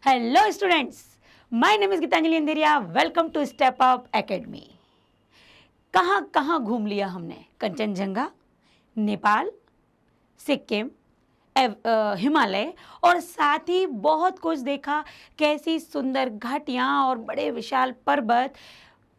Hello students, my name is Geetanjali Andheria. Welcome to Step Up Academy. कहाँ कहाँ घूम लिया हमने। कंचनजंगा, नेपाल, सिक्किम, हिमालय और साथ ही बहुत कुछ देखा। कैसी सुंदर घाटियाँ और बड़े विशाल पर्वत,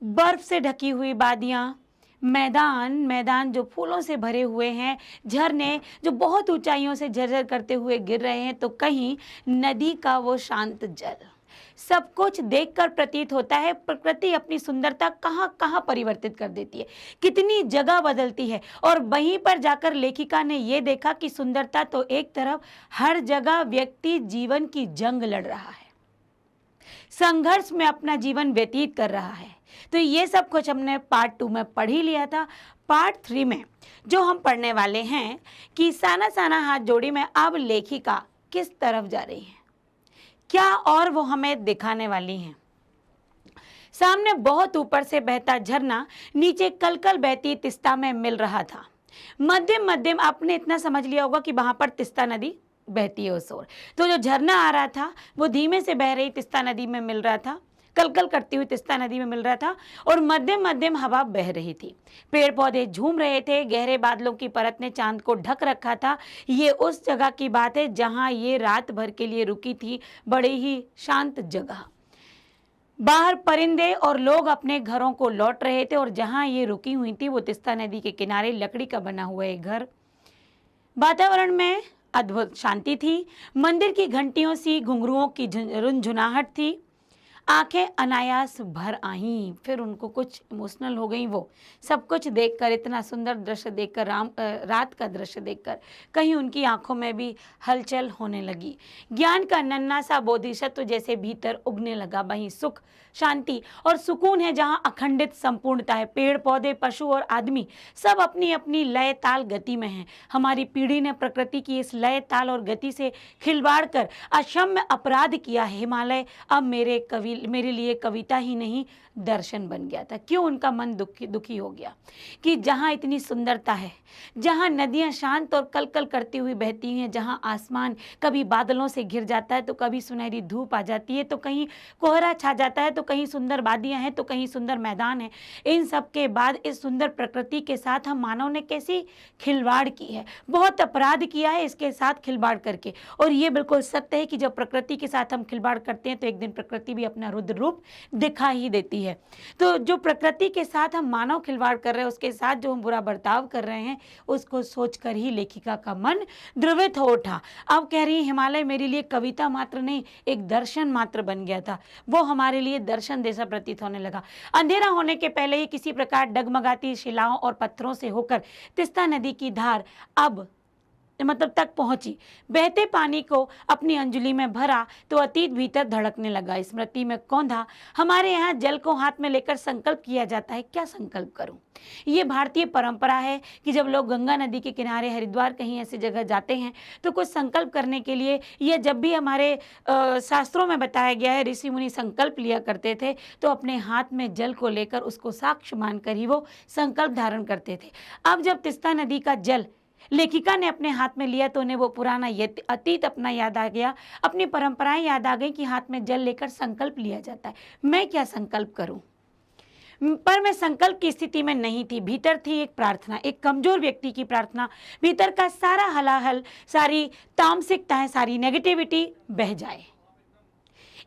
बर्फ से ढकी हुई वादियाँ, मैदान मैदान जो फूलों से भरे हुए हैं, झरने जो बहुत ऊंचाइयों से झरझर करते हुए गिर रहे हैं, तो कहीं नदी का वो शांत जल। सब कुछ देखकर प्रतीत होता है प्रकृति अपनी सुंदरता कहाँ कहाँ परिवर्तित कर देती है, कितनी जगह बदलती है। और वहीं पर जाकर लेखिका ने ये देखा कि सुंदरता तो एक तरफ, हर जगह व्यक्ति जीवन की जंग लड़ रहा है, संघर्ष में अपना जीवन व्यतीत कर रहा है। तो ये सब कुछ हमने पार्ट 2 में पढ़ ही लिया था। पार्ट 3 में जो हम पढ़ने वाले हैं कि साना साना हाथ जोड़ी में अब लेखिका किस तरफ जा रही है, क्या और वो हमें दिखाने वाली हैं। सामने बहुत ऊपर से बहता झरना नीचे कलकल बहती तिस्ता में मिल रहा था। मध्यम मध्यम आपने इतना समझ लिया होगा कि वहां पर तिस्ता नदी बहती है उस ओर। तो जो झरना आ रहा था वो धीमे से बह रही तिस्ता नदी में मिल रहा था, कलकल करती हुई तिस्ता नदी में मिल रहा था, और मध्यम मध्यम हवा बह रही थी। पेड़ पौधे झूम रहे थे, गहरे बादलों की परत ने चांद को ढक रखा था। ये उस जगह की बात है जहां ये रात भर के लिए रुकी थी, बड़ी ही शांत जगह। बाहर परिंदे और लोग अपने घरों को लौट रहे थे, और जहां ये रुकी हुई थी वो तिस्ता नदी के किनारे लकड़ी का बना हुआ एक घर। वातावरण में अद्भुत शांति थी। मंदिर की घंटियों सी घुंघरुओं की रुनझुनाहट थी। आंखें अनायास भर आईं, फिर उनको कुछ इमोशनल हो गई। वो सब कुछ देखकर, इतना सुंदर दृश्य देखकर, रात का दृश्य देखकर कहीं उनकी आंखों में भी हलचल होने लगी। ज्ञान का नन्हा सा बोधिसत्व जैसे भीतर उगने लगा। वहीं सुख, शांति और सुकून है जहां अखंडित संपूर्णता है। पेड़ पौधे, पशु और आदमी सब अपनी अपनी लय ताल गति में हैं। हमारी पीढ़ी ने प्रकृति की इस लय ताल और गति से खिलवाड़ कर अक्षम्य अपराध किया है। हिमालय अब मेरे लिए कविता ही नहीं, दर्शन बन गया था। क्यों उनका मन दुखी हो गया कि जहां इतनी सुंदरता है, जहां नदियां शांत और कलकल करती हुई बहती हैं, जहां आसमान कभी बादलों से घिर जाता है, तो कभी सुनहरी धूप आ जाती है, तो कहीं कोहरा छा जाता है, तो कहीं सुंदर वादियां हैं, तो कहीं सुंदर मैदान है। इन सब के बाद इस सुंदर प्रकृति के साथ हम मानव ने कैसी खिलवाड़ की है, बहुत अपराध किया है इसके साथ खिलवाड़ करके। और ये बिल्कुल सत्य है कि जब प्रकृति के साथ हम खिलवाड़ करते हैं तो एक दिन प्रकृति भी अपना रुद्र रूप दिखा ही देती है। तो जो प्रकृति के साथ हम मानव खिलवाड़ कर रहे हैं, उसके साथ जो हम बुरा बर्ताव कर रहे हैं, उसको सोचकर ही लेखिका का मन द्रवित हो उठा। अब कह रही है हिमालय मेरे लिए कविता मात्र नहीं, एक दर्शन मात्र बन गया था। वो हमारे लिए दर्शन जैसा प्रतीत होने लगा। अंधेरा होने के पहले ही किसी प्रकार डगमगाती शिलाओं और पत्थरों से होकर तिस्ता नदी की धार अब तक पहुंची। बहते पानी को अपनी अंजुली में भरा तो अतीत भीतर धड़कने लगा, स्मृति में कौंधा। हमारे यहाँ जल को हाथ में लेकर संकल्प किया जाता है। क्या संकल्प करूं? ये भारतीय परंपरा है कि जब लोग गंगा नदी के किनारे, हरिद्वार, कहीं ऐसी जगह जाते हैं तो कुछ संकल्प करने के लिए, या जब भी हमारे शास्त्रों में बताया गया है, ऋषि मुनि संकल्प लिया करते थे तो अपने हाथ में जल को लेकर उसको साक्ष्य मानकर ही वो संकल्प धारण करते थे। अब जब तिस्ता नदी का जल लेखिका ने अपने हाथ में लिया तो उन्हें वो पुराना अतीत अपना याद आ गया, अपनी परंपराएं याद आ गई कि हाथ में जल लेकर संकल्प लिया जाता है। मैं क्या संकल्प करूं? पर मैं संकल्प की स्थिति में नहीं थी। भीतर थी एक प्रार्थना, एक कमजोर व्यक्ति की प्रार्थना। भीतर का सारा हलाहल, सारी तामसिकताएं, सारी नेगेटिविटी बह जाए।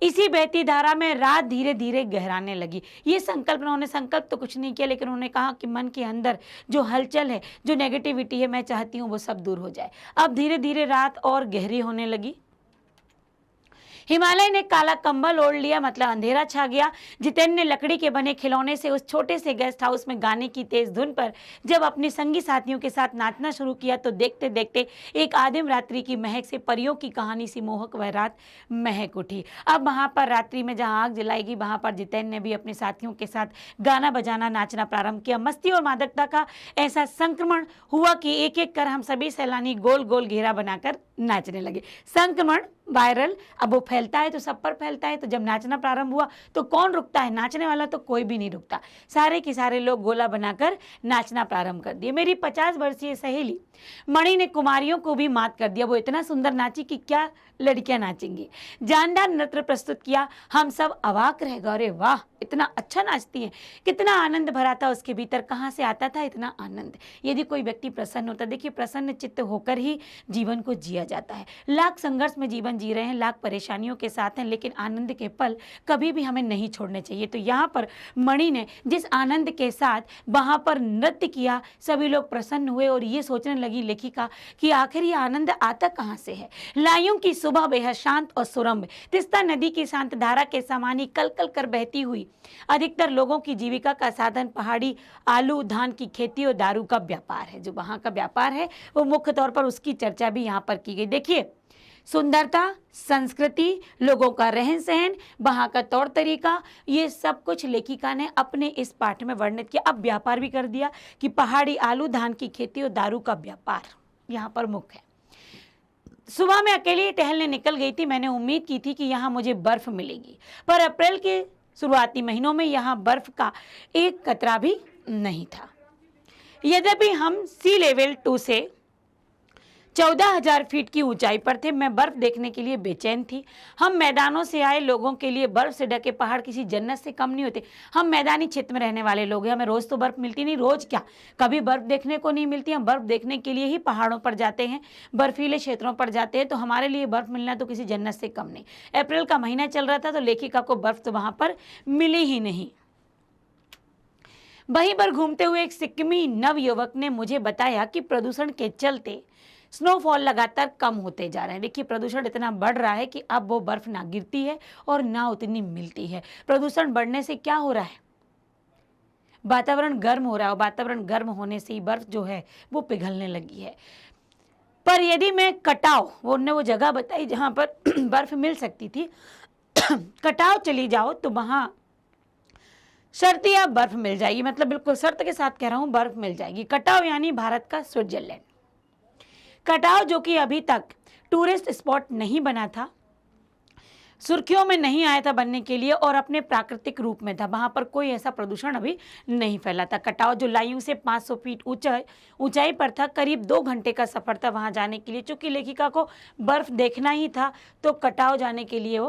इसी बहती धारा में रात धीरे धीरे गहराने लगी। ये संकल्प, उन्होंने संकल्प तो कुछ नहीं किया, लेकिन उन्होंने कहा कि मन के अंदर जो हलचल है, जो नेगेटिविटी है, मैं चाहती हूँ वो सब दूर हो जाए। अब धीरे धीरे रात और गहरी होने लगी। हिमालय ने काला कंबल ओढ़ लिया, मतलब अंधेरा छा गया। जितेंद्र ने लकड़ी के बने खिलौने से उस छोटे से गेस्ट हाउस में गाने की तेज धुन पर जब अपने संगी साथियों के साथ नाचना शुरू किया तो देखते देखते एक आदिम रात्रि की महक से परियों की कहानी सी मोहक वह रात महक उठी। अब वहां पर रात्रि में जहां आग जलाएगी, वहां पर जितेंद्र ने भी अपने साथियों के साथ गाना बजाना, नाचना प्रारंभ किया। मस्ती और मादकता का ऐसा संक्रमण हुआ कि एक एक कर हम सभी सैलानी गोल गोल घेरा बनाकर नाचने लगे। संक्रमण, वायरल, अब वो फैलता है तो सब पर फैलता है। तो जब नाचना प्रारंभ हुआ तो कौन रुक रुकता है, नाचने वाला तो कोई भी नहीं रुकता। सारे के सारे लोग गोला बनाकर नाचना प्रारंभ कर दिए। मेरी 50 वर्षीय सहेली मणि ने कुमारियों को भी मात कर दिया। वो इतना सुंदर नाची कि क्या लड़कियां नाचेंगी। जानदार नृत्य प्रस्तुत किया, हम सब अवाक रह गए। अरे वाह, इतना अच्छा नाचती हैं, कितना आनंद भरा था उसके भीतर, कहाँ से आता था इतना आनंद। यदि कोई व्यक्ति प्रसन्न होता, देखिए प्रसन्न चित्त होकर ही जीवन को जिया जाता है। लाख संघर्ष में जीवन जी रहे हैं, लाख परेशानियों के साथ हैं, लेकिन आनंद के पल कभी भी हमें नहीं छोड़ने चाहिए। तो यहाँ पर मणि ने जिस आनंद के साथ वहाँ पर नृत्य किया, सभी लोग प्रसन्न हुए और ये सोचने लगी लेखिका कि आखिर ये आनंद आता कहाँ से है। लाइयों की सुबह बेहद शांत और सुरम्य, तिस्ता नदी की शांत धारा के समान ही कल कल कर बहती हुई। अधिकतर लोगों की जीविका का साधन पहाड़ी आलू, धान की खेती और दारू का व्यापार है। जो वहाँ का व्यापार है वो मुख्य तौर पर उसकी चर्चा भी यहाँ पर की गई। देखिए, सुंदरता, संस्कृति, लोगों का रहन सहन, वहाँ का तौर तरीका, ये सब कुछ लेखिका ने अपने इस पाठ में वर्णित किया। अब व्यापार भी कर दिया कि पहाड़ी आलू, धान की खेती और दारू का व्यापार यहाँ पर मुख्य है। सुबह में अकेली टहलने निकल गई थी। मैंने उम्मीद की थी कि यहाँ मुझे बर्फ मिलेगी, पर अप्रैल के शुरुआती महीनों में यहाँ बर्फ का एक कतरा भी नहीं था। यद्यपि हम सी लेवल 2 से 14,000 फीट की ऊंचाई पर थे, मैं बर्फ देखने के लिए बेचैन थी। हम मैदानों से आए लोगों के लिए बर्फ से ढके पहाड़ किसी जन्नत से कम नहीं होते। हम मैदानी क्षेत्र में रहने वाले लोग हैं, हमें रोज तो बर्फ मिलती नहीं, रोज क्या, कभी बर्फ देखने को नहीं मिलती। हम बर्फ देखने के लिए ही पहाड़ों पर जाते हैं, बर्फीले क्षेत्रों पर जाते हैं, तो हमारे लिए बर्फ मिलना तो किसी जन्नत से कम नहीं। अप्रैल का महीना चल रहा था, तो लेखिका को बर्फ तो वहां पर मिली ही नहीं। वहीं पर घूमते हुए एक सिक्किमी नव युवक ने मुझे बताया कि प्रदूषण के चलते स्नोफॉल लगातार कम होते जा रहे हैं। देखिए, प्रदूषण इतना बढ़ रहा है कि अब वो बर्फ ना गिरती है और ना उतनी मिलती है। प्रदूषण बढ़ने से क्या हो रहा है, वातावरण गर्म हो रहा है, और वातावरण गर्म होने से ही बर्फ जो है वो पिघलने लगी है। पर यदि मैं कटाव, वो उन्होंने वो जगह बताई जहां पर बर्फ मिल सकती थी, कटाव चली जाओ तो वहां शर्तिया बर्फ मिल जाएगी। मतलब बिल्कुल शर्त के साथ कह रहा हूं, बर्फ मिल जाएगी। कटाव यानी भारत का स्विट्जरलैंड। कटाव जो कि अभी तक टूरिस्ट स्पॉट नहीं बना था, सुर्खियों में नहीं आया था बनने के लिए, और अपने प्राकृतिक रूप में था, वहां पर कोई ऐसा प्रदूषण अभी नहीं फैला था। कटाव जो लाइयों से 500 फीट ऊंचाई पर था, करीब 2 घंटे का सफर था वहां जाने के लिए। चूंकि लेखिका को बर्फ देखना ही था, तो कटाव जाने के लिए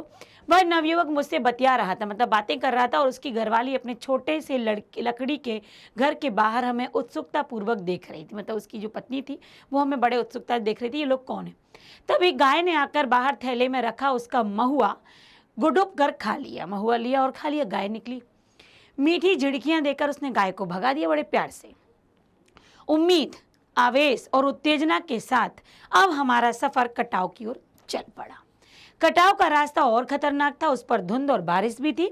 वह नवयुवक मुझसे बतिया रहा था, मतलब बातें कर रहा था, और उसकी घरवाली अपने छोटे से लकड़ी के घर के बाहर हमें उत्सुकता पूर्वक देख रही थी। मतलब उसकी जो पत्नी थी वो हमें बड़े उत्सुकता से देख रही थी, ये लोग कौन है। तभी गाय ने आकर बाहर थैले में रखा उसका महुआ गुडुप कर खा लिया। महुआ लिया और खा लिया। गाय निकली, मीठी झिड़कियां देकर उसने गाय को भगा दिया बड़े प्यार से। उम्मीद, आवेश और उत्तेजना के साथ अब हमारा सफर कटाव की ओर चल पड़ा। कटाव का रास्ता और खतरनाक था, उस पर धुंध और बारिश भी थी।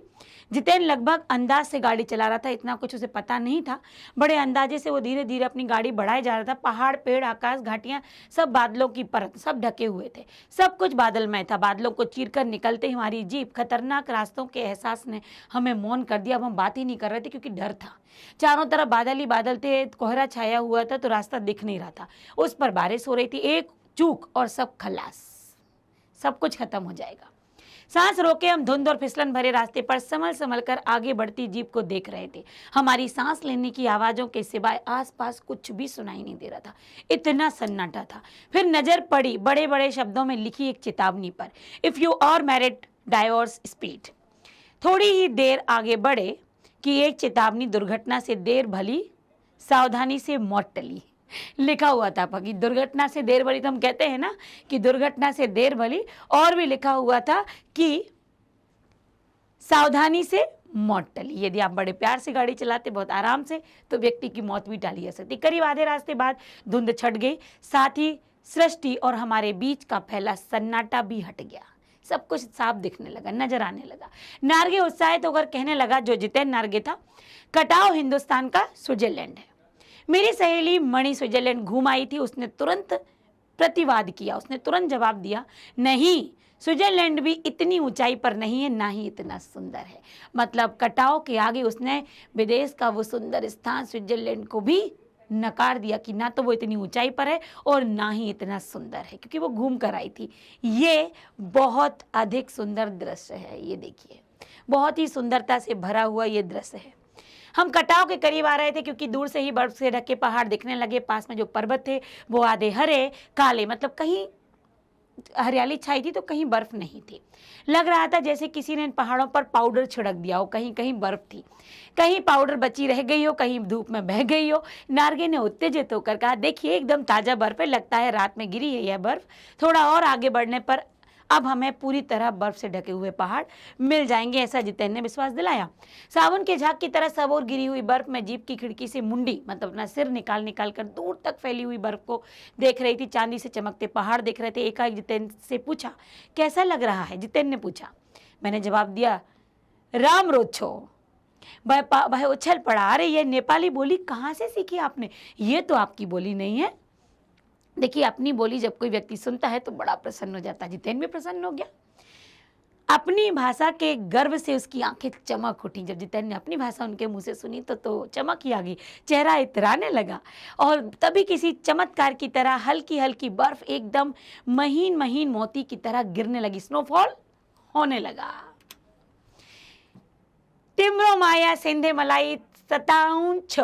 जितेन लगभग अंदाज से गाड़ी चला रहा था, इतना कुछ उसे पता नहीं था। बड़े अंदाजे से वो धीरे धीरे अपनी गाड़ी बढ़ाए जा रहा था। पहाड़, पेड़, आकाश, घाटियां, सब बादलों की परत, सब ढके हुए थे। सब कुछ बादलमय था। बादलों को चीरकर निकलते ही हमारी जीप खतरनाक रास्तों के एहसास ने हमें मौन कर दिया। अब हम बात ही नहीं कर रहे थे क्योंकि डर था। चारों तरफ बादल ही बादल थे, कोहरा छाया हुआ था, तो रास्ता दिख नहीं रहा था। उस पर बारिश हो रही थी। एक चूक और सब खलास, सब कुछ खत्म हो जाएगा। सांस रोके हम धुंध और फिसलन भरे रास्ते पर संभल संभल कर आगे बढ़ती जीप को देख रहे थे। हमारी सांस लेने की आवाजों के सिवाय आसपास कुछ भी सुनाई नहीं दे रहा था, इतना सन्नाटा था। फिर नजर पड़ी बड़े बड़े शब्दों में लिखी एक चेतावनी पर, if you are married divorce speed. थोड़ी ही देर आगे बढ़े कि एक चेतावनी, दुर्घटना से देर भली, सावधानी से मौत टली, लिखा हुआ था। कि दुर्घटना से देर भली, तो हम कहते हैं ना कि दुर्घटना से देर भली, और भी लिखा हुआ था कि सावधानी से मौत टली। यदि आप बड़े प्यार से गाड़ी चलाते, बहुत आराम से, तो व्यक्ति की मौत भी टाली जा सकती। करीब आधे रास्ते बाद धुंध छट गई, साथ ही सृष्टि और हमारे बीच का फैला सन्नाटा भी हट गया। सब कुछ साफ दिखने लगा, नजर आने लगा। नार्गे उत्साहित होकर कहने लगा, जो जितेन नार्गे था, कटाव हिंदुस्तान का स्विट्जरलैंड है। मेरी सहेली मणि स्विट्जरलैंड घूम आई थी। उसने तुरंत प्रतिवाद किया, उसने तुरंत जवाब दिया, नहीं, स्विट्जरलैंड भी इतनी ऊंचाई पर नहीं है, ना ही इतना सुंदर है। मतलब कटाव के आगे उसने विदेश का वो सुंदर स्थान स्विट्जरलैंड को भी नकार दिया कि ना तो वो इतनी ऊंचाई पर है और ना ही इतना सुंदर है, क्योंकि वो घूम कर आई थी। ये बहुत अधिक सुंदर दृश्य है। ये देखिए, बहुत ही सुंदरता से भरा हुआ ये दृश्य है। हम कटाव के करीब आ रहे थे क्योंकि दूर से ही बर्फ से ढके पहाड़ दिखने लगे। पास में जो पर्वत थे वो आधे हरे काले, मतलब कहीं हरियाली छाई थी तो कहीं बर्फ नहीं थी। लग रहा था जैसे किसी ने इन पहाड़ों पर पाउडर छिड़क दिया हो। कहीं कहीं बर्फ थी, कहीं पाउडर बची रह गई हो, कहीं धूप में बह गई हो। नार्गे ने उत्तेजित होकर कहा, देखिए एकदम ताजा बर्फ है, लगता है रात में गिरी है यह बर्फ। थोड़ा और आगे बढ़ने पर अब हमें पूरी तरह बर्फ से ढके हुए पहाड़ मिल जाएंगे, ऐसा जितेन ने विश्वास दिलाया। सावन के झाग की तरह सब और गिरी हुई बर्फ में जीप की खिड़की से मुंडी, मतलब अपना सिर निकाल निकाल कर दूर तक फैली हुई बर्फ को देख रही थी। चांदी से चमकते पहाड़ दिख रहे थे। एकाएक जितेन से पूछा, कैसा लग रहा है? जितेन ने पूछा। मैंने जवाब दिया, राम रोछो। भाई उछल पड़ा, अरे ये नेपाली बोली कहाँ से सीखी आपने? ये तो आपकी बोली नहीं है। देखिए, अपनी बोली जब कोई व्यक्ति सुनता है तो बड़ा प्रसन्न हो जाता है। जितेन भी प्रसन्न हो गया। अपनी भाषा के गर्व से उसकी आंखें चमक उठी। जब जितेन ने अपनी भाषा उनके मुंह से सुनी तो चमक ही आ गई, चेहरा इतराने लगा। और तभी किसी चमत्कार की तरह हल्की हल्की बर्फ एकदम महीन महीन मोती की तरह गिरने लगी, स्नोफॉल होने लगा। तिम्रो माया सिंधे मलाई सताऊं छ,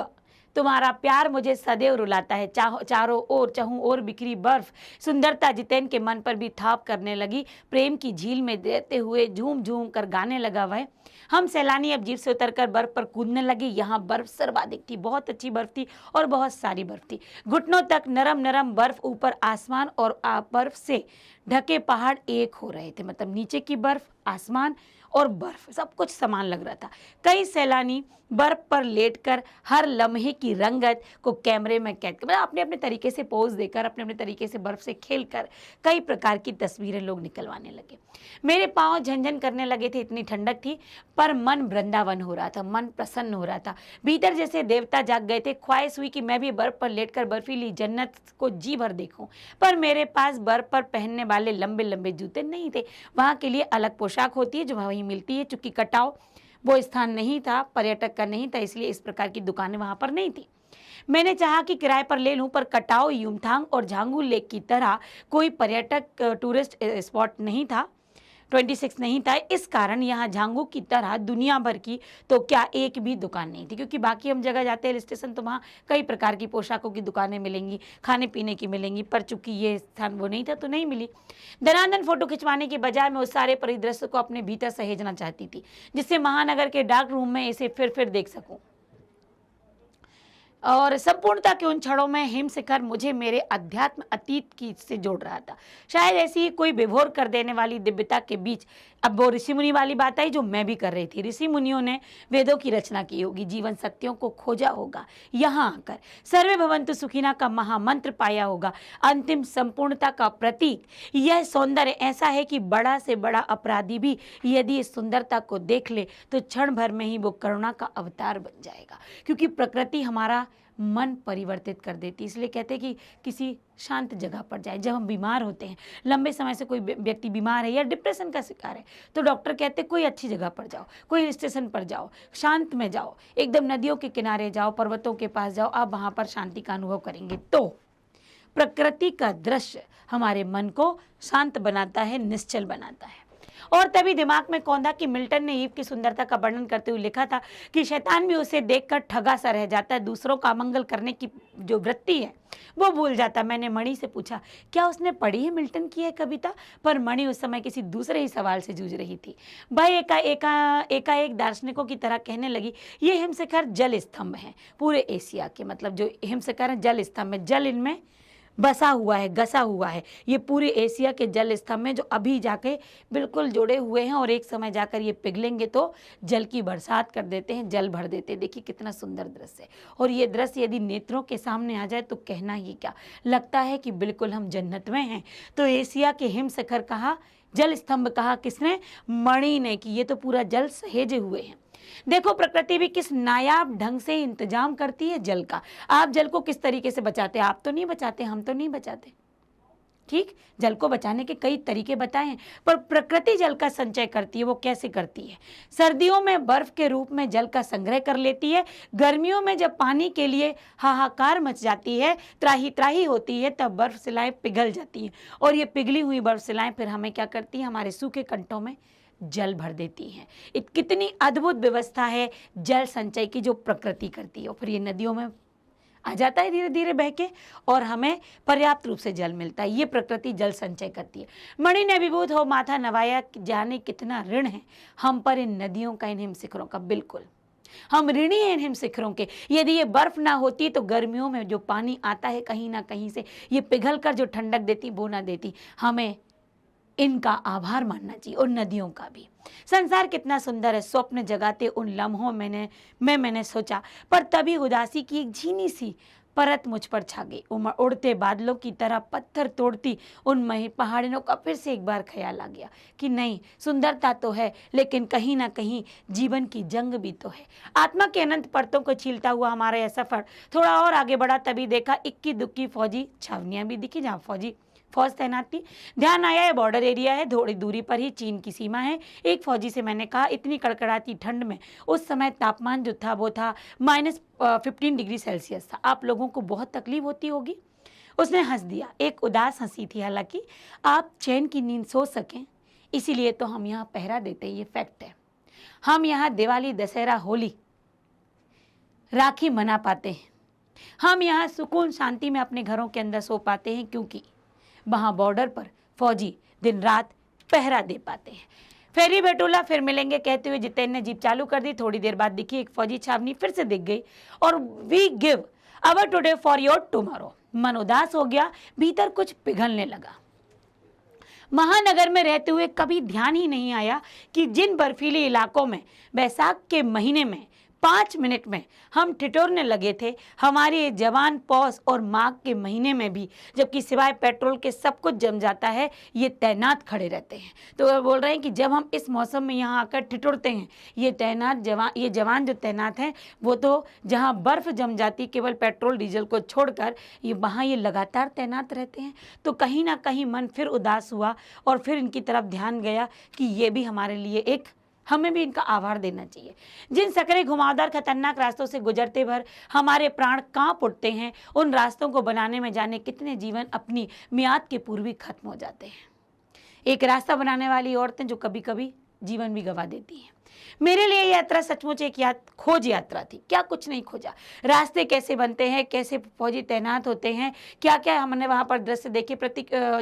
तुम्हारा प्यार मुझे सदैव रुलाता है। चारों ओर चहु ओर बिखरी बर्फ सुंदरता जितेन के मन पर भी थाप करने लगी। प्रेम की झील में देते हुए झूम झूम कर गाने लगा वह। हम सैलानी अब जीप से उतरकर बर्फ पर कूदने लगे। यहाँ बर्फ सर्वाधिक थी, बहुत अच्छी बर्फ थी और बहुत सारी बर्फ थी। घुटनों तक नरम नरम बर्फ, ऊपर आसमान और बर्फ से ढके पहाड़ एक हो रहे थे। मतलब नीचे की बर्फ, आसमान और बर्फ सब कुछ समान लग रहा था। कई सैलानी बर्फ पर लेटकर हर लम्हे की रंगत को कैमरे में कैद कर, अपने अपने तरीके से पोज देकर, अपने अपने तरीके से बर्फ से खेलकर कई प्रकार की तस्वीरें लोग निकलवाने लगे। मेरे पांव झनझन करने लगे थे, इतनी ठंडक थी, पर मन वृंदावन हो रहा था, मन प्रसन्न हो रहा था। भीतर जैसे देवता जाग गए थे। ख्वाहिश हुई कि मैं भी बर्फ पर लेटकर बर्फीली जन्नत को जी भर देखूं, पर मेरे पास बर्फ पर पहनने वाले लंबे लंबे जूते नहीं थे। वहाँ के लिए अलग पोशाक होती है जो वहीं मिलती है। चूंकि कटाव वो स्थान नहीं था, पर्यटक का नहीं था, इसलिए इस प्रकार की दुकानें वहां पर नहीं थी। मैंने चाहा कि किराए पर ले लूं, पर कटाव, युमथांग और झांगू लेक की तरह कोई पर्यटक टूरिस्ट स्पॉट नहीं था, 26 नहीं था। इस कारण यहाँ झांगू की तरह दुनिया भर की तो क्या एक भी दुकान नहीं थी, क्योंकि बाकी हम जगह जाते हैं हिल स्टेशन तो वहाँ कई प्रकार की पोशाकों की दुकानें मिलेंगी, खाने पीने की मिलेंगी, पर चूंकि ये स्थान वो नहीं था तो नहीं मिली। दनादन फोटो खिंचवाने के बजाय मैं उस सारे परिदृश्य को अपने भीतर सहेजना चाहती थी, जिससे महानगर के डार्क रूम में इसे फिर देख सकूं। और संपूर्णता के उन क्षणों में हिम शिखर मुझे मेरे अध्यात्म अतीत की से जोड़ रहा था। शायद ऐसी ही कोई विभोर कर देने वाली दिव्यता के बीच अब वो ऋषि मुनि वाली बात आई जो मैं भी कर रही थी। ऋषि मुनियों ने वेदों की रचना की होगी, जीवन सत्यों को खोजा होगा, यहाँ आकर सर्वे भवन्तु सुखिना का महामंत्र पाया होगा। अंतिम संपूर्णता का प्रतीक यह सौंदर्य ऐसा है कि बड़ा से बड़ा अपराधी भी यदि इस सुंदरता को देख ले तो क्षण भर में ही वो करुणा का अवतार बन जाएगा, क्योंकि प्रकृति हमारा मन परिवर्तित कर देती। इसलिए कहते हैं कि किसी शांत जगह पर जाए। जब हम बीमार होते हैं, लंबे समय से कोई व्यक्ति बीमार है या डिप्रेशन का शिकार है, तो डॉक्टर कहते हैं कोई अच्छी जगह पर जाओ, कोई हिल स्टेशन पर जाओ, शांत में जाओ, एकदम नदियों के किनारे जाओ, पर्वतों के पास जाओ, आप वहाँ पर शांति का अनुभव करेंगे। तो प्रकृति का दृश्य हमारे मन को शांत बनाता है, निश्चल बनाता है। और तभी दिमाग में कौंधा कि मिल्टन ने ईव की सुंदरता का वर्णन करते हुए लिखा था कि शैतान भी उसे देखकर ठगा सा रह जाता है, दूसरों का अमंगल करने की जो वृत्ति है वो भूल जाता। मैंने मणि से पूछा, क्या उसने पढ़ी है मिल्टन की है कविता? पर मणि उस समय किसी दूसरे ही सवाल से जूझ रही थी। भाई एकाएक दार्शनिकों की तरह कहने लगी, ये हिमशिखर जल स्तंभ हैं पूरे एशिया के। मतलब जो हिमशिखर है जल स्तंभ है, जल इनमें बसा हुआ है, गसा हुआ है। ये पूरे एशिया के जल स्तंभ में जो अभी जाके बिल्कुल जुड़े हुए हैं और एक समय जाकर ये पिघलेंगे तो जल की बरसात कर देते हैं, जल भर देते हैं। देखिए कितना सुंदर दृश्य है। और ये दृश्य यदि नेत्रों के सामने आ जाए तो कहना ही क्या, लगता है कि बिल्कुल हम जन्नत में हैं। तो एशिया के हिम शिखर कहा, जल स्तंभ कहा किसने? मणि ने, कि ये तो पूरा जल सहेजे हुए हैं। देखो प्रकृति भी किस नायाब ढंग से इंतजाम करती है जल का। आप जल को किस तरीके से बचाते हैं? आप तो नहीं बचाते, हम तो नहीं बचाते। ठीक, जल को बचाने के कई तरीके बताए हैं, पर प्रकृति जल का संचय करती है। वो कैसे करती है? सर्दियों में बर्फ के रूप में जल का संग्रह कर लेती है। गर्मियों में जब पानी के लिए हाहाकार मच जाती है, त्राही त्राही होती है, तब बर्फ शिलाएं पिघल जाती हैं। और ये पिघली हुई बर्फ शिलाएं फिर हमें क्या करती है? हमारे सूखे कंठों में जल भर देती हैं। कितनी अद्भुत व्यवस्था है जल संचय की जो प्रकृति करती है, और फिर ये नदियों में आ जाता है धीरे धीरे बह के, और हमें पर्याप्त रूप से जल मिलता है। ये प्रकृति जल संचय करती है। मणि ने विभूत हो माथा नवाया, जाने कितना ऋण है हम पर इन नदियों का, इन हिम शिखरों का। बिल्कुल हम ऋणी हैं इन हिम शिखरों के। यदि ये बर्फ ना होती तो गर्मियों में जो पानी आता है कहीं ना कहीं से, ये पिघल कर जो ठंडक देती वो ना देती। हमें इनका आभार मानना चाहिए, और नदियों का भी। संसार कितना सुंदर है, स्वप्न जगाते उन लम्हों मैंने सोचा, पर तभी उदासी की एक झीनी सी परत मुझ पर छा गई। उड़ते बादलों की तरह पत्थर तोड़ती उन पहाड़ियों का फिर से एक बार ख्याल आ गया कि नहीं, सुंदरता तो है लेकिन कहीं ना कहीं जीवन की जंग भी तो है। आत्मा के अनंत परतों को छीलता हुआ हमारा यह सफर थोड़ा और आगे बढ़ा, तभी देखा इक्की दुक्की फौजी छावनियां भी दिखी जहाँ फौज तैनात थी। ध्यान आया ये बॉर्डर एरिया है, थोड़ी दूरी पर ही चीन की सीमा है। एक फौजी से मैंने कहा, इतनी कड़कड़ाती ठंड में उस समय तापमान जो था वो था -15 डिग्री सेल्सियस था, आप लोगों को बहुत तकलीफ होती होगी। उसने हंस दिया, एक उदास हंसी थी। हालांकि आप चैन की नींद सो सकें इसीलिए तो हम यहाँ पहरा देते हैं, ये फैक्ट है। हम यहाँ दिवाली, दशहरा, होली, राखी मना पाते हैं। हम यहाँ सुकून शांति में अपने घरों के अंदर सो पाते हैं, क्योंकि वहाँ बॉर्डर पर फौजी दिन रात पहरा दे पाते हैं। फेरी बेटोला, फिर मिलेंगे कहते हुए जितेन ने जीप चालू कर दी। थोड़ी देर बाद दिखी एक फौजी छावनी फिर से दिख गई, और we give our today for your tomorrow. मन उदास हो गया, भीतर कुछ पिघलने लगा। महानगर में रहते हुए कभी ध्यान ही नहीं आया कि जिन बर्फीले इलाकों में बैसाख के महीने में 5 मिनट में हम ठिठुरने लगे थे, हमारे ये जवान पौष और माघ के महीने में भी, जबकि सिवाय पेट्रोल के सब कुछ जम जाता है, ये तैनात खड़े रहते हैं। तो वो बोल रहे हैं कि जब हम इस मौसम में यहाँ आकर ठिठुरते हैं, ये जवान जो तैनात हैं वो तो जहाँ बर्फ़ जम जाती केवल पेट्रोल डीजल को छोड़कर, वहाँ ये लगातार तैनात रहते हैं। तो कहीं ना कहीं मन फिर उदास हुआ, और फिर इनकी तरफ ध्यान गया कि ये भी हमारे लिए हमें भी इनका आभार देना चाहिए। जिन सकरे घुमावदार खतरनाक रास्तों से गुजरते भर हमारे प्राण कांप उठते हैं, उन रास्तों को बनाने में जाने कितने जीवन अपनी मियाद के पूर्व ही खत्म हो जाते हैं। एक रास्ता बनाने वाली औरतें जो कभी कभी जीवन भी गंवा देती हैं। मेरे लिए यात्रा सचमुच एक खोज यात्रा थी। क्या कुछ नहीं खोजा, रास्ते कैसे बनते हैं, कैसे फौजी तैनात होते हैं, क्या क्या हमने वहाँ पर दृश्य देखे,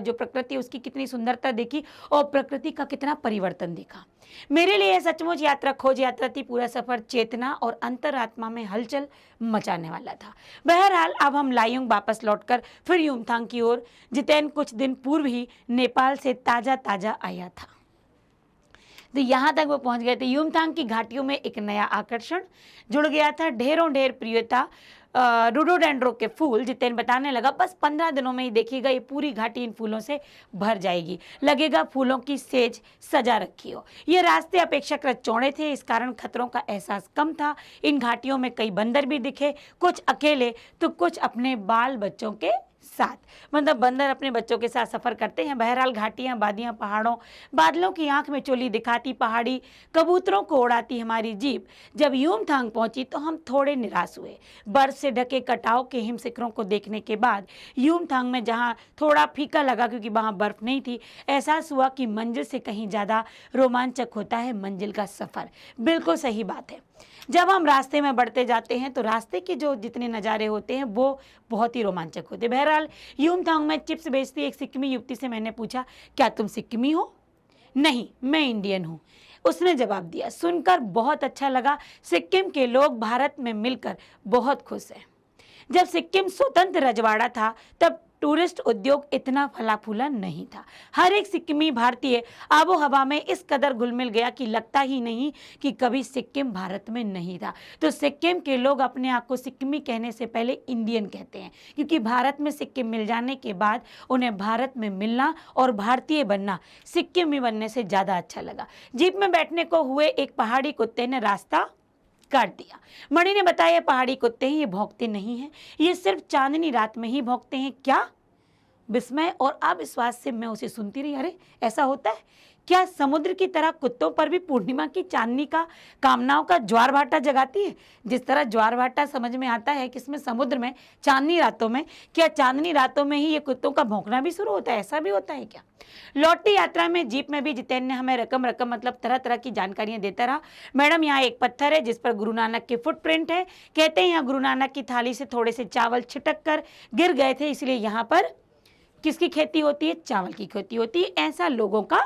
जो प्रकृति उसकी कितनी सुंदरता देखी, और प्रकृति का कितना परिवर्तन देखा। मेरे लिए सचमुच खोज यात्रा थी। पूरा सफर चेतना और अंतरात्मा में हलचल मचाने वाला था। बहरहाल अब हम लायुंग वापस लौटकर फिर युमथांग की ओर। जितेन कुछ दिन पूर्व ही नेपाल से ताजा आया था, तो यहाँ तक वो पहुँच गए थे। युमथांग की घाटियों में एक नया आकर्षण जुड़ गया था, ढेर प्रियता रोडोडेंड्रो के फूल। जितेन बताने लगा, बस 15 दिनों में ही देखिएगा ये पूरी घाटी इन फूलों से भर जाएगी, लगेगा फूलों की सेज सजा रखी हो। ये रास्ते अपेक्षाकृत चौड़े थे, इस कारण खतरों का एहसास कम था। इन घाटियों में कई बंदर भी दिखे, कुछ अकेले तो कुछ अपने बाल बच्चों के साथ, मतलब बंदर अपने बच्चों के साथ सफर करते हैं। बहरहाल घाटियां, वादियां, पहाड़ों, बादलों की आंख में चोली दिखाती पहाड़ी कबूतरों को उड़ाती हमारी जीप जब युमथांग पहुंची तो हम थोड़े निराश हुए। बर्फ से ढके कटाव के हिम शिखरों को देखने के बाद युमथांग में जहां थोड़ा फीका लगा क्योंकि वहां बर्फ नहीं थी, एहसास हुआ कि मंजिल से कहीं ज़्यादा रोमांचक होता है मंजिल का सफ़र। बिल्कुल सही बात है। जब हम रास्ते में बढ़ते जाते हैं तो रास्ते के जो जितने नज़ारे होते हैं वो बहुत ही रोमांचक होते हैं। बहरहाल युमथांग में चिप्स बेचती एक सिक्किमी युवती से मैंने पूछा, क्या तुम सिक्किमी हो? नहीं, मैं इंडियन हूँ, उसने जवाब दिया। सुनकर बहुत अच्छा लगा। सिक्किम के लोग भारत में मिलकर बहुत खुश हैं। जब सिक्किम स्वतंत्र रजवाड़ा था तब टूरिस्ट उद्योग इतना फला फूला नहीं था। हर एक सिक्किमी भारतीय आबो हवा में इस कदर घुल मिल गया कि लगता ही नहीं कि कभी सिक्किम भारत में नहीं था। तो सिक्किम के लोग अपने आप को सिक्किमी कहने से पहले इंडियन कहते हैं, क्योंकि भारत में सिक्किम मिल जाने के बाद उन्हें भारत में मिलना और भारतीय बनना सिक्किमी बनने से ज़्यादा अच्छा लगा। जीप में बैठने को हुए एक पहाड़ी कुत्ते ने रास्ता काट दिया। मणि ने बताया, पहाड़ी कुत्ते हैं, ये भौंकते नहीं हैं, ये सिर्फ चांदनी रात में ही भौंकते हैं। क्या? विस्मय और अविश्वास से मैं उसे सुनती रही। अरे ऐसा होता है? क्या समुद्र की तरह कुत्तों पर भी पूर्णिमा की चांदनी का कामनाओं का ज्वार भाटा जगाती है? जिस तरह ज्वार भाटा समझ में आता है किसमें, समुद्र में, चांदनी रातों में, क्या चांदनी रातों में ही ये कुत्तों का भौंकना भी शुरू होता है? ऐसा भी होता है क्या? लौटती यात्रा में जीप में भी जितेन ने हमें रकम रकम मतलब तरह तरह की जानकारियां देता रहा। मैडम यहाँ एक पत्थर है जिस पर गुरु नानक के फुटप्रिंट है, कहते हैं यहाँ गुरु नानक की थाली से थोड़े से चावल छिटक कर गिर गए थे, इसलिए यहाँ पर किसकी खेती होती है? चावल की खेती होती है, ऐसा लोगों का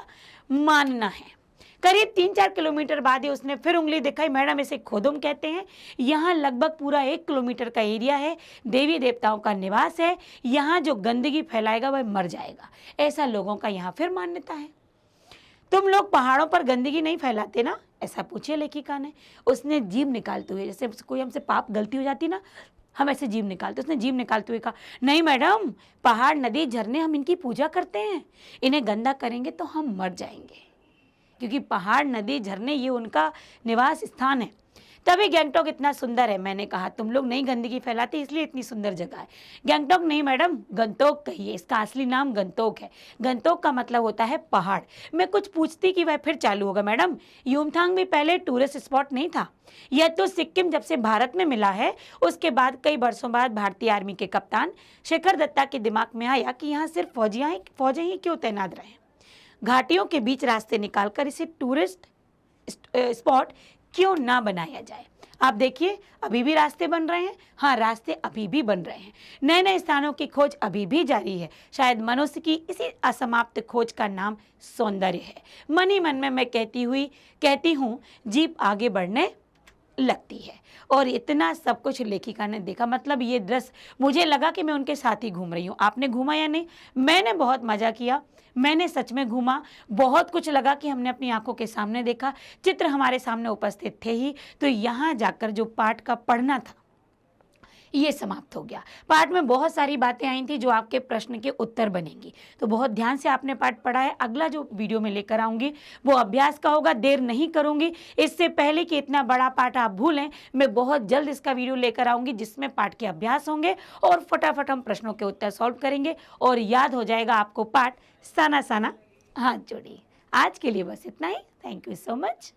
मानना है। करीब 3-4 किलोमीटर बाद ही उसने फिर उंगली दिखाई। मैडम इसे खोदुम कहते हैं, यहाँ लगभग पूरा 1 किलोमीटर का एरिया है, देवी देवताओं का निवास है, यहाँ जो गंदगी फैलाएगा वह मर जाएगा, ऐसा लोगों का यहाँ फिर मान्यता है। तुम लोग पहाड़ों पर गंदगी नहीं फैलाते ना, ऐसा पूछे लेखिका ने। उसने जीभ निकालते हुए, जैसे कोई हमसे पाप गलती हो जाती ना, हम ऐसे जीभ निकालते, उसने जीभ निकालते हुए कहा, नहीं मैडम, पहाड़ नदी झरने हम इनकी पूजा करते हैं, इन्हें गंदा करेंगे तो हम मर जाएंगे, क्योंकि पहाड़ नदी झरने ये उनका निवास स्थान है। तभी गैंगटॉक इतना सुंदर है। मैंने कहा तुम लोग नहीं गंदगी फैलाते इसलिए इतनी सुंदर जगह है। गैंगटॉक नहीं मैडम, गंतोक कहिए, इसका असली नाम गंतोक है। गंतोक का मतलब होता है पहाड़। मैं कुछ पूछती कि वह फिर चालू होगा। मैडम युमथांग भी पहले टूरिस्ट स्पॉट नहीं था, यह तो सिक्किम जब से भारत में मिला है उसके बाद कई वर्षों बाद भारतीय आर्मी के कप्तान शेखर दत्ता के दिमाग में आया कि यहाँ सिर्फ फौजें ही क्यों तैनात रहे, घाटियों के बीच रास्ते निकालकर इसे टूरिस्ट स्पॉट क्यों ना बनाया जाए। आप देखिए अभी भी रास्ते बन रहे हैं, हाँ रास्ते अभी भी बन रहे हैं, नए नए स्थानों की खोज अभी भी जारी है। शायद मनुष्य की इसी असमाप्त खोज का नाम सौंदर्य है। मन ही मन में मैं कहती हूँ जीप आगे बढ़ने लगती है। और इतना सब कुछ लेखिका ने देखा, मतलब ये दृश्य मुझे लगा कि मैं उनके साथ ही घूम रही हूँ। आपने घूमा या नहीं? मैंने बहुत मजा किया, मैंने सच में घूमा, बहुत कुछ लगा कि हमने अपनी आंखों के सामने देखा, चित्र हमारे सामने उपस्थित थे ही। तो यहाँ जाकर जो पाठ का पढ़ना था ये समाप्त हो गया। पाठ में बहुत सारी बातें आई थी जो आपके प्रश्न के उत्तर बनेंगी, तो बहुत ध्यान से आपने पाठ पढ़ा है। अगला जो वीडियो में लेकर आऊंगी वो अभ्यास का होगा, देर नहीं करूंगी। इससे पहले कि इतना बड़ा पाठ आप भूलें, मैं बहुत जल्द इसका वीडियो लेकर आऊंगी जिसमें पाठ के अभ्यास होंगे और फटाफट हम प्रश्नों के उत्तर सॉल्व करेंगे और याद हो जाएगा आपको पाठ। साना साना हाथ जोड़िए। आज के लिए बस इतना ही। Thank you so much.